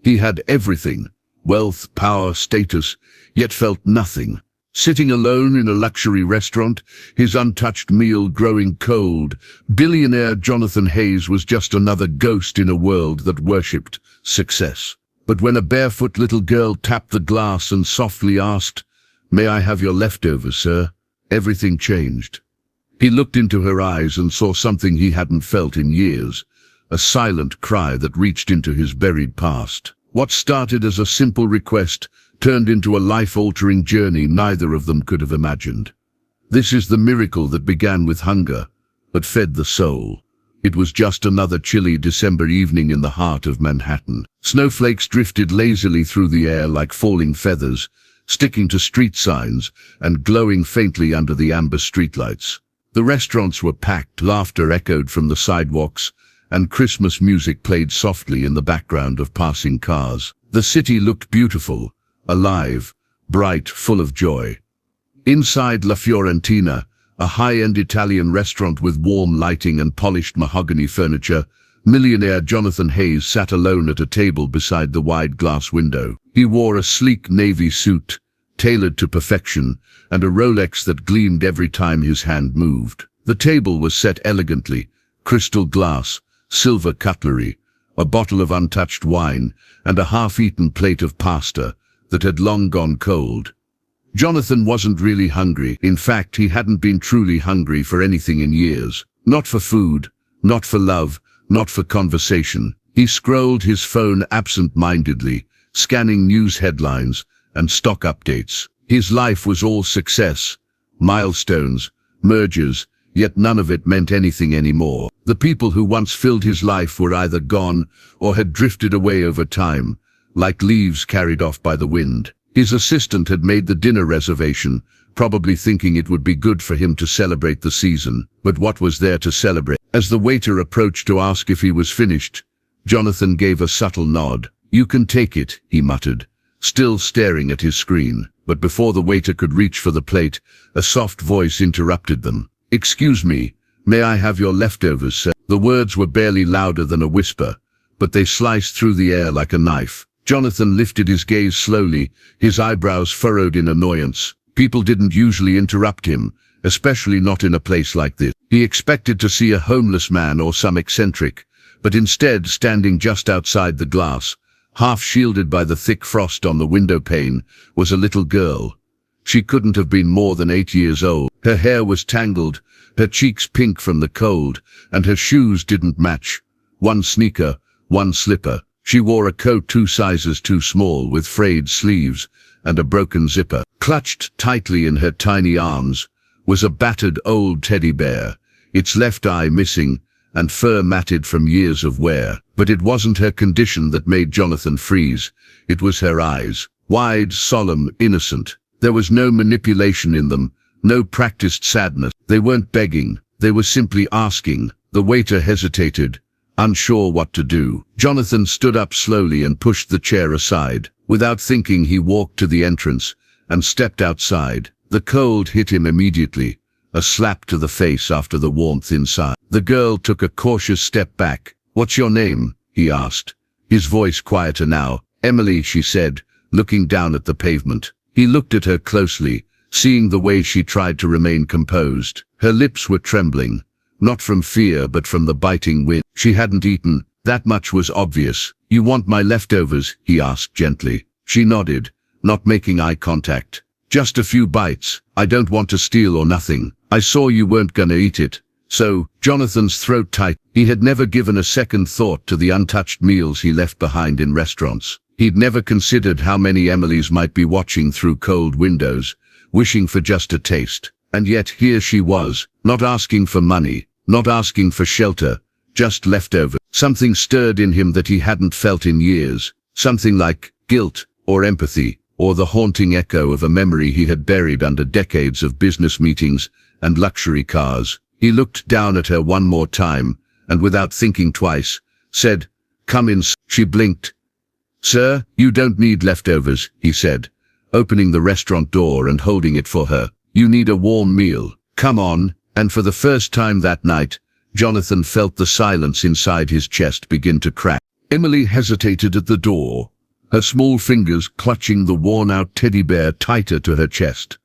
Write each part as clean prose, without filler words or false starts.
He had everything: wealth, power, status, yet felt nothing. Sitting alone in a luxury restaurant, his untouched meal growing cold, billionaire Jonathan Hayes was just another ghost in a world that worshipped success. But when a barefoot little girl tapped the glass and softly asked, "May I have your leftovers, sir?" everything changed. He looked into her eyes and saw something he hadn't felt in years, a silent cry that reached into his buried past. What started as a simple request turned into a life-altering journey neither of them could have imagined. This is the miracle that began with hunger, but fed the soul. It was just another chilly December evening in the heart of Manhattan. Snowflakes drifted lazily through the air like falling feathers, sticking to street signs and glowing faintly under the amber streetlights. The restaurants were packed, laughter echoed from the sidewalks, and Christmas music played softly in the background of passing cars. The city looked beautiful, alive, bright, full of joy. Inside La Fiorentina, a high-end Italian restaurant with warm lighting and polished mahogany furniture, millionaire Jonathan Hayes sat alone at a table beside the wide glass window. He wore a sleek navy suit, tailored to perfection, and a Rolex that gleamed every time his hand moved. The table was set elegantly: crystal glass, silver cutlery, a bottle of untouched wine, and a half-eaten plate of pasta that had long gone cold. Jonathan wasn't really hungry. In fact, he hadn't been truly hungry for anything in years. Not for food, not for love, not for conversation. He scrolled his phone absent-mindedly, scanning news headlines and stock updates. His life was all success, milestones, mergers, yet none of it meant anything anymore. The people who once filled his life were either gone or had drifted away over time, like leaves carried off by the wind. His assistant had made the dinner reservation, probably thinking it would be good for him to celebrate the season. But what was there to celebrate? As the waiter approached to ask if he was finished, Jonathan gave a subtle nod. "You can take it," he muttered, still staring at his screen. But before the waiter could reach for the plate, a soft voice interrupted them. "Excuse me, may I have your leftovers, sir?" The words were barely louder than a whisper, but they sliced through the air like a knife. Jonathan lifted his gaze slowly, his eyebrows furrowed in annoyance. People didn't usually interrupt him, especially not in a place like this. He expected to see a homeless man or some eccentric, but instead, standing just outside the glass, half shielded by the thick frost on the window pane, was a little girl. She couldn't have been more than 8 years old. Her hair was tangled, her cheeks pink from the cold, and her shoes didn't match. One sneaker, one slipper. She wore a coat 2 sizes too small with frayed sleeves and a broken zipper. Clutched tightly in her tiny arms was a battered old teddy bear, its left eye missing and fur matted from years of wear. But it wasn't her condition that made Jonathan freeze. It was her eyes. Wide, solemn, innocent. There was no manipulation in them, no practiced sadness. They weren't begging, they were simply asking. The waiter hesitated, unsure what to do. Jonathan stood up slowly and pushed the chair aside. Without thinking, he walked to the entrance and stepped outside. The cold hit him immediately, a slap to the face after the warmth inside. The girl took a cautious step back. "What's your name?" he asked, his voice quieter now. "Emily," she said, looking down at the pavement. He looked at her closely, seeing the way she tried to remain composed. Her lips were trembling, not from fear but from the biting wind. She hadn't eaten, that much was obvious. "You want my leftovers?" he asked gently. She nodded, not making eye contact. "Just a few bites. I don't want to steal or nothing. I saw you weren't gonna eat it." So, Jonathan's throat tight. He had never given a second thought to the untouched meals he left behind in restaurants. He'd never considered how many Emilys might be watching through cold windows, wishing for just a taste. And yet here she was, not asking for money, not asking for shelter, just leftover. Something stirred in him that he hadn't felt in years, something like guilt or empathy, or the haunting echo of a memory he had buried under decades of business meetings and luxury cars. He looked down at her one more time, and without thinking twice, said, "Come in." She blinked. "Sir, you don't need leftovers," he said, opening the restaurant door and holding it for her. "You need a warm meal. Come on." And for the first time that night, Jonathan felt the silence inside his chest begin to crack. Emily hesitated at the door, her small fingers clutching the worn-out teddy bear tighter to her chest.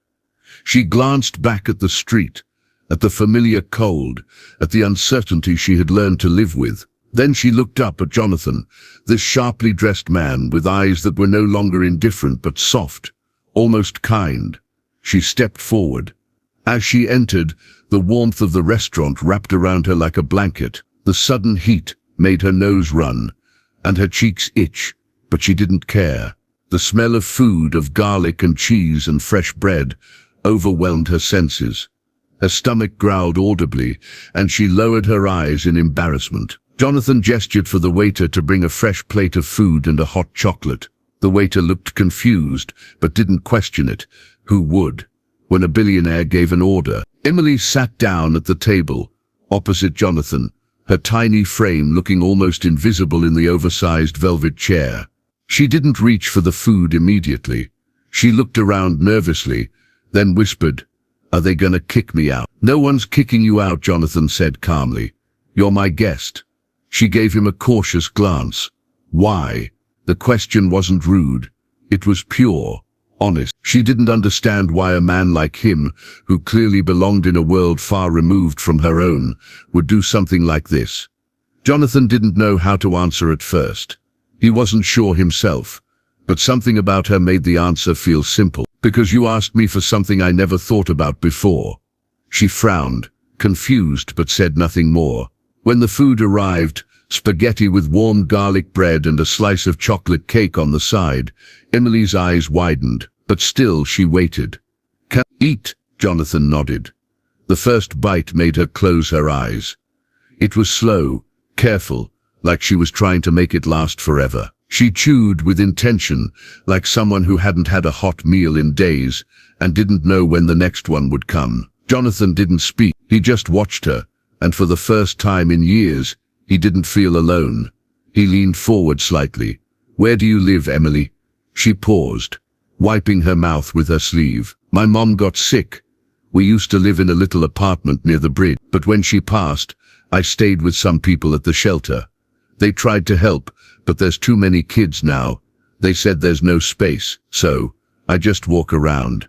She glanced back at the street, at the familiar cold, at the uncertainty she had learned to live with. Then she looked up at Jonathan, this sharply dressed man with eyes that were no longer indifferent but soft, almost kind. She stepped forward. As she entered, the warmth of the restaurant wrapped around her like a blanket. The sudden heat made her nose run, and her cheeks itch, but she didn't care. The smell of food, of garlic and cheese and fresh bread, overwhelmed her senses. Her stomach growled audibly, and she lowered her eyes in embarrassment. Jonathan gestured for the waiter to bring a fresh plate of food and a hot chocolate. The waiter looked confused, but didn't question it. Who would, when a billionaire gave an order? Emily sat down at the table, opposite Jonathan, her tiny frame looking almost invisible in the oversized velvet chair. She didn't reach for the food immediately. She looked around nervously, then whispered, "Are they gonna kick me out?" "No one's kicking you out," Jonathan said calmly. "You're my guest." She gave him a cautious glance. Why? The question wasn't rude. It was pure, honest. She didn't understand why a man like him, who clearly belonged in a world far removed from her own, would do something like this. Jonathan didn't know how to answer at first. He wasn't sure himself, but something about her made the answer feel simple. "Because you asked me for something I never thought about before." She frowned, confused, but said nothing more. When the food arrived, spaghetti with warm garlic bread and a slice of chocolate cake on the side, Emily's eyes widened, but still she waited. "Can I eat?" Jonathan nodded. The first bite made her close her eyes. It was slow, careful, like she was trying to make it last forever. She chewed with intention, like someone who hadn't had a hot meal in days and didn't know when the next one would come. Jonathan didn't speak. He just watched her, and for the first time in years, he didn't feel alone. He leaned forward slightly. "Where do you live, Emily?" She paused, wiping her mouth with her sleeve. "My mom got sick. We used to live in a little apartment near the bridge, but when she passed, I stayed with some people at the shelter. They tried to help, but there's too many kids now. They said there's no space, so I just walk around.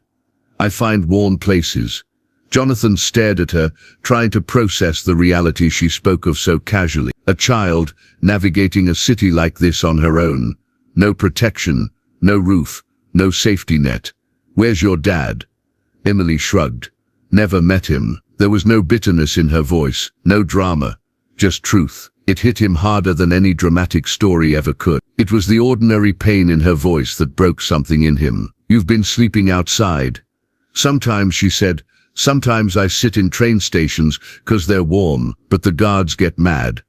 I find warm places." Jonathan stared at her, trying to process the reality she spoke of so casually. A child, navigating a city like this on her own. No protection, no roof, no safety net. "Where's your dad?" Emily shrugged. "Never met him." There was no bitterness in her voice, no drama, just truth. It hit him harder than any dramatic story ever could. It was the ordinary pain in her voice that broke something in him. "You've been sleeping outside." "Sometimes," she said. "Sometimes I sit in train stations 'cause they're warm, but the guards get mad."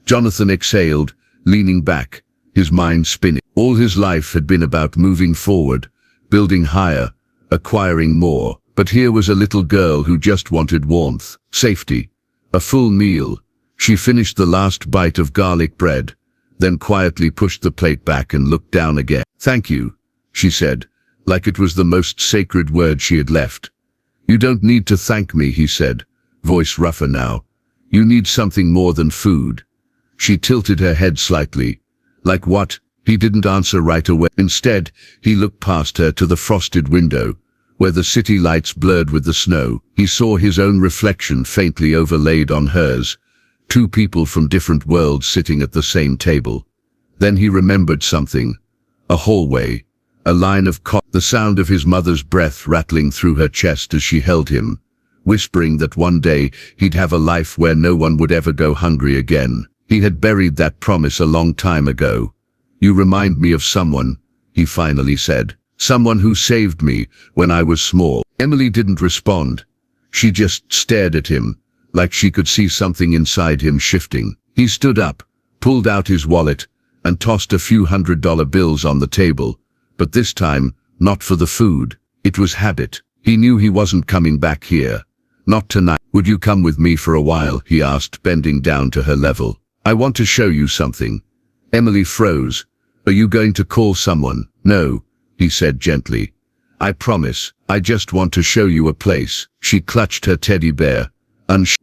Jonathan exhaled, leaning back, his mind spinning. All his life had been about moving forward, building higher, acquiring more. But here was a little girl who just wanted warmth, safety, a full meal. She finished the last bite of garlic bread, then quietly pushed the plate back and looked down again. "Thank you," she said, like it was the most sacred word she had left. "You don't need to thank me," he said, voice rougher now. "You need something more than food." She tilted her head slightly. "Like what?" He didn't answer right away. Instead, he looked past her to the frosted window, where the city lights blurred with the snow. He saw his own reflection faintly overlaid on hers, two people from different worlds sitting at the same table. Then he remembered something. A hallway, a line of the sound of his mother's breath rattling through her chest as she held him, whispering that one day he'd have a life where no one would ever go hungry again. He had buried that promise a long time ago. "You remind me of someone," he finally said. "Someone who saved me when I was small." Emily didn't respond. She just stared at him, like she could see something inside him shifting. He stood up, pulled out his wallet, and tossed a few $100 bills on the table. But this time, not for the food. It was habit. He knew he wasn't coming back here. Not tonight. "Would you come with me for a while?" he asked, bending down to her level. "I want to show you something." Emily froze. "Are you going to call someone?" "No," he said gently. "I promise. I just want to show you a place." She clutched her teddy bear.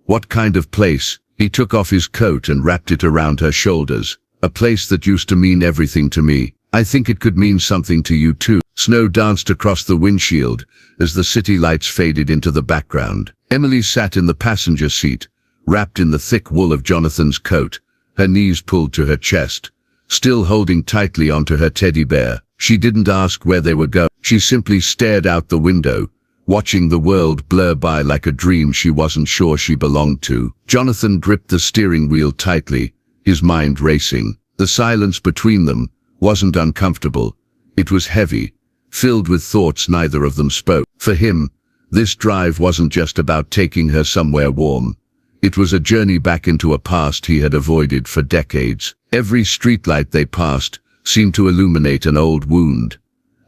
"What kind of place?" He took off his coat and wrapped it around her shoulders. a place that used to mean everything to me. I think it could mean something to you too." Snow danced across the windshield as the city lights faded into the background. Emily sat in the passenger seat, wrapped in the thick wool of Jonathan's coat, her knees pulled to her chest, still holding tightly onto her teddy bear. She didn't ask where they were going. She simply stared out the window, watching the world blur by like a dream she wasn't sure she belonged to. Jonathan gripped the steering wheel tightly, his mind racing. The silence between them wasn't uncomfortable. It was heavy, filled with thoughts neither of them spoke. For him, this drive wasn't just about taking her somewhere warm. It was a journey back into a past he had avoided for decades. Every streetlight they passed seemed to illuminate an old wound.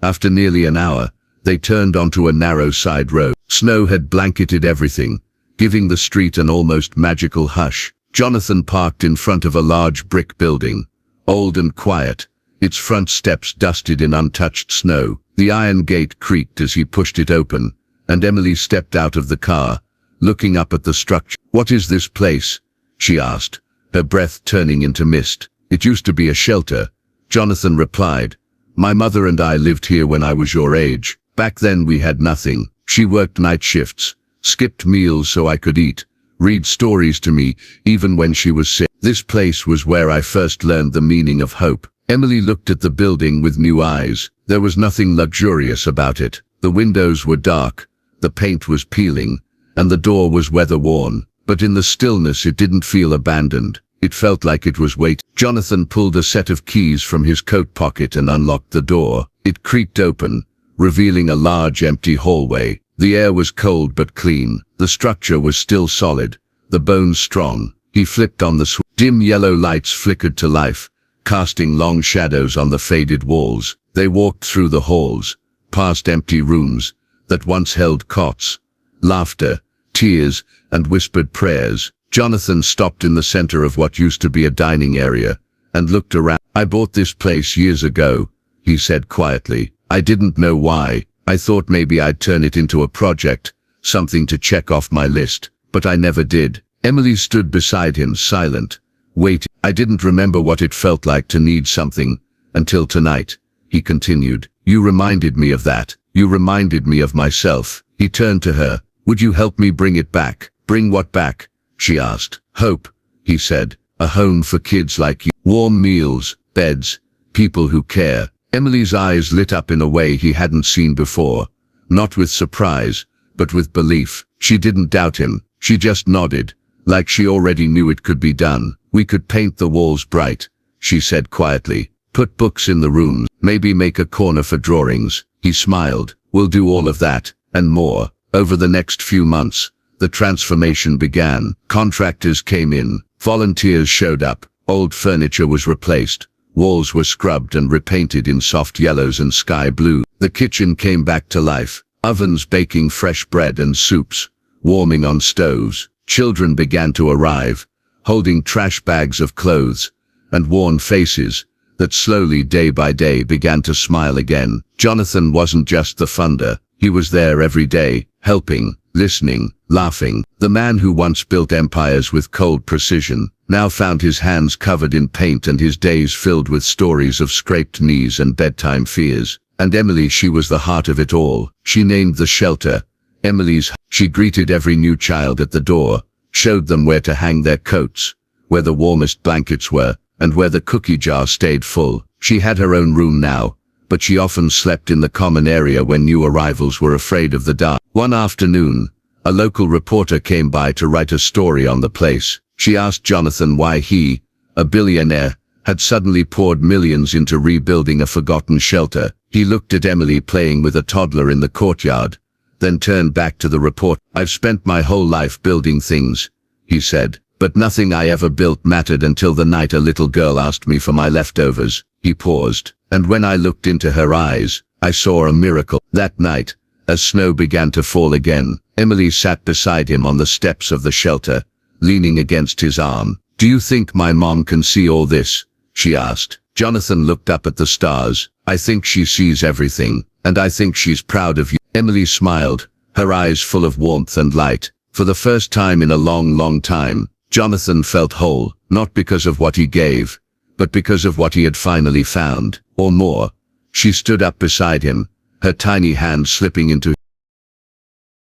After nearly an hour, they turned onto a narrow side road. Snow had blanketed everything, giving the street an almost magical hush. Jonathan parked in front of a large brick building, old and quiet, its front steps dusted in untouched snow. The iron gate creaked as he pushed it open, and Emily stepped out of the car, looking up at the structure. "What is this place?" she asked, her breath turning into mist. "It used to be a shelter," Jonathan replied. "My mother and I lived here when I was your age. Back then we had nothing. She worked night shifts, skipped meals so I could eat, read stories to me, even when she was sick. This place was where I first learned the meaning of hope." Emily looked at the building with new eyes. There was nothing luxurious about it. The windows were dark, the paint was peeling, and the door was weather-worn. But in the stillness it didn't feel abandoned. It felt like it was waiting. Jonathan pulled a set of keys from his coat pocket and unlocked the door. It creaked open, revealing a large empty hallway. The air was cold but clean. The structure was still solid, the bones strong. He flipped on the switch. Dim yellow lights flickered to life, casting long shadows on the faded walls. They walked through the halls, past empty rooms that once held cots, laughter, tears, and whispered prayers. Jonathan stopped in the center of what used to be a dining area and looked around. "I bought this place years ago," he said quietly. "I didn't know why. I thought maybe I'd turn it into a project, something to check off my list, but I never did." Emily stood beside him, silent, waiting. "I didn't remember what it felt like to need something until tonight," he continued. "You reminded me of that. You reminded me of myself." He turned to her. "Would you help me bring it back?" "Bring what back?" she asked. "Hope," he said. "A home for kids like you. Warm meals, beds, people who care." Emily's eyes lit up in a way he hadn't seen before, not with surprise, but with belief. She didn't doubt him. She just nodded, like she already knew it could be done. "We could paint the walls bright," she said quietly. "Put books in the rooms, maybe make a corner for drawings." He smiled. "We'll do all of that, and more." Over the next few months, the transformation began. Contractors came in, volunteers showed up, old furniture was replaced, walls were scrubbed and repainted in soft yellows and sky blue. The kitchen came back to life, ovens baking fresh bread and soups, warming on stoves. Children began to arrive, holding trash bags of clothes and worn faces that slowly, day by day, began to smile again. Jonathan wasn't just the funder. He was there every day, helping, listening, laughing. The man who once built empires with cold precision now found his hands covered in paint and his days filled with stories of scraped knees and bedtime fears. And Emily, she was the heart of it all. She named the shelter Emily's. She greeted every new child at the door, showed them where to hang their coats, where the warmest blankets were, and where the cookie jar stayed full. She had her own room now, but she often slept in the common area when new arrivals were afraid of the dark. One afternoon, a local reporter came by to write a story on the place. She asked Jonathan why he, a billionaire, had suddenly poured millions into rebuilding a forgotten shelter. He looked at Emily playing with a toddler in the courtyard, then turned back to the report. "I've spent my whole life building things," he said, "but nothing I ever built mattered until the night a little girl asked me for my leftovers." He paused, and when I looked into her eyes, I saw a miracle. That night, as snow began to fall again, Emily sat beside him on the steps of the shelter, leaning against his arm. "Do you think my mom can see all this?" she asked. Jonathan looked up at the stars. "I think she sees everything, and I think she's proud of you." Emily smiled, her eyes full of warmth and light. For the first time in a long, long time, Jonathan felt whole, not because of what he gave, but because of what he had finally found, or more. She stood up beside him, her tiny hand slipping into